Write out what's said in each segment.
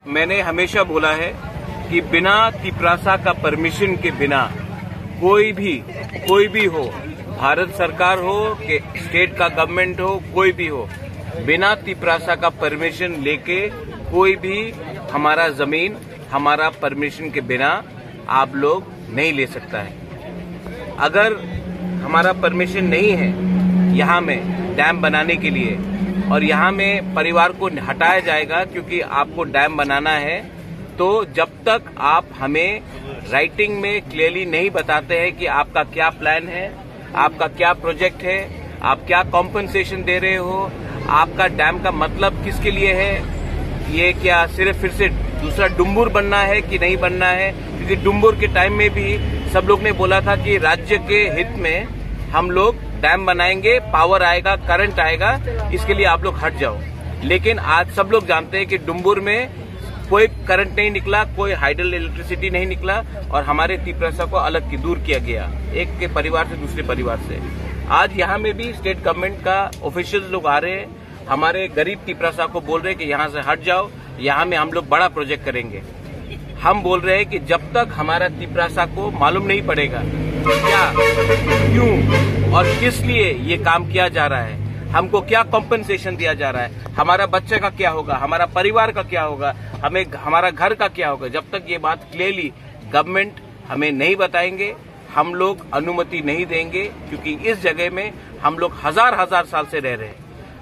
मैंने हमेशा बोला है कि बिना तिपरासा का परमिशन के बिना कोई भी हो, भारत सरकार हो कि स्टेट का गवर्नमेंट हो, कोई भी हो, बिना तिपरासा का परमिशन लेके कोई भी हमारा जमीन हमारा परमिशन के बिना आप लोग नहीं ले सकता है। अगर हमारा परमिशन नहीं है यहाँ में डैम बनाने के लिए और यहाँ में परिवार को हटाया जाएगा क्योंकि आपको डैम बनाना है, तो जब तक आप हमें राइटिंग में क्लियरली नहीं बताते हैं कि आपका क्या प्लान है, आपका क्या प्रोजेक्ट है, आप क्या कॉम्पनसेशन दे रहे हो, आपका डैम का मतलब किसके लिए है, ये क्या सिर्फ फिर से दूसरा डुम्बुर बनना है कि नहीं बनना है। क्योंकि डुम्बुर के टाइम में भी सब लोग ने बोला था कि राज्य के हित में हम लोग डैम बनाएंगे, पावर आएगा, करंट आएगा, इसके लिए आप लोग हट जाओ। लेकिन आज सब लोग जानते हैं कि डुम्बुर में कोई करंट नहीं निकला, कोई हाइडल इलेक्ट्रिसिटी नहीं निकला और हमारे तिपरासा को अलग दूर किया गया एक के परिवार से दूसरे परिवार से। आज यहाँ में भी स्टेट गवर्नमेंट का ऑफिशियल्स लोग आ रहे हैं, हमारे गरीब तिपरासा को बोल रहे हैं कि यहाँ से हट जाओ, यहाँ में हम लोग बड़ा प्रोजेक्ट करेंगे। हम बोल रहे हैं कि जब तक हमारा तिपरासा को मालूम नहीं पड़ेगा क्या, क्यों और किस लिए ये काम किया जा रहा है, हमको क्या कॉम्पनसेशन दिया जा रहा है, हमारा बच्चे का क्या होगा, हमारा परिवार का क्या होगा, हमें हमारा घर का क्या होगा, जब तक ये बात क्लियरली गवर्नमेंट हमें नहीं बताएंगे हम लोग अनुमति नहीं देंगे। क्योंकि इस जगह में हम लोग हजार साल से रह रहे हैं।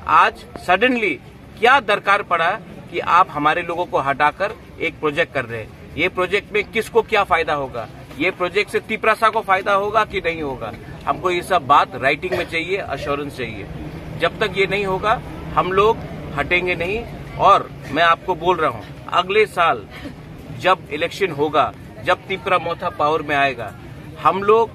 आज सडनली क्या दरकार पड़ा कि आप हमारे लोगों को हटाकर एक प्रोजेक्ट कर रहे हैं। ये प्रोजेक्ट में किसको क्या फायदा होगा, ये प्रोजेक्ट से तिपरासा को फायदा होगा कि नहीं होगा, हमको ये सब बात राइटिंग में चाहिए, अश्योरेंस चाहिए। जब तक ये नहीं होगा हम लोग हटेंगे नहीं। और मैं आपको बोल रहा हूँ अगले साल जब इलेक्शन होगा, जब तिपरा मोथा पावर में आएगा, हम लोग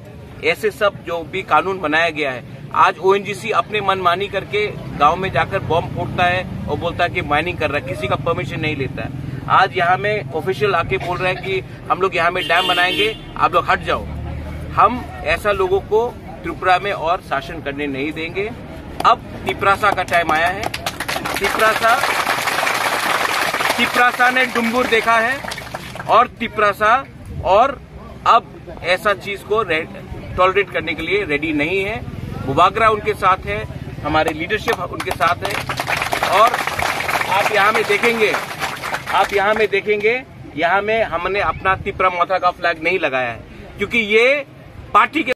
ऐसे सब जो भी कानून बनाया गया है, आज ओएनजीसी अपने मनमानी करके गांव में जाकर बॉम्ब फोड़ता है और बोलता है कि माइनिंग कर रहा है, किसी का परमिशन नहीं लेता है। आज यहाँ में ऑफिशियल आके बोल रहे हैं कि हम लोग यहाँ में डैम बनाएंगे, आप लोग हट जाओ। हम ऐसा लोगों को त्रिपुरा में और शासन करने नहीं देंगे। अब तिपरासा का टाइम आया है। तिपरासा ने डुम्बुर देखा है और तिपरासा और अब ऐसा चीज को टॉलरेट करने के लिए रेडी नहीं है। बुबागरा उनके साथ है, हमारे लीडरशिप उनके साथ है। और आप यहाँ में देखेंगे यहाँ में हमने अपना तिपरा मोथा का फ्लैग नहीं लगाया है क्योंकि ये पार्टी के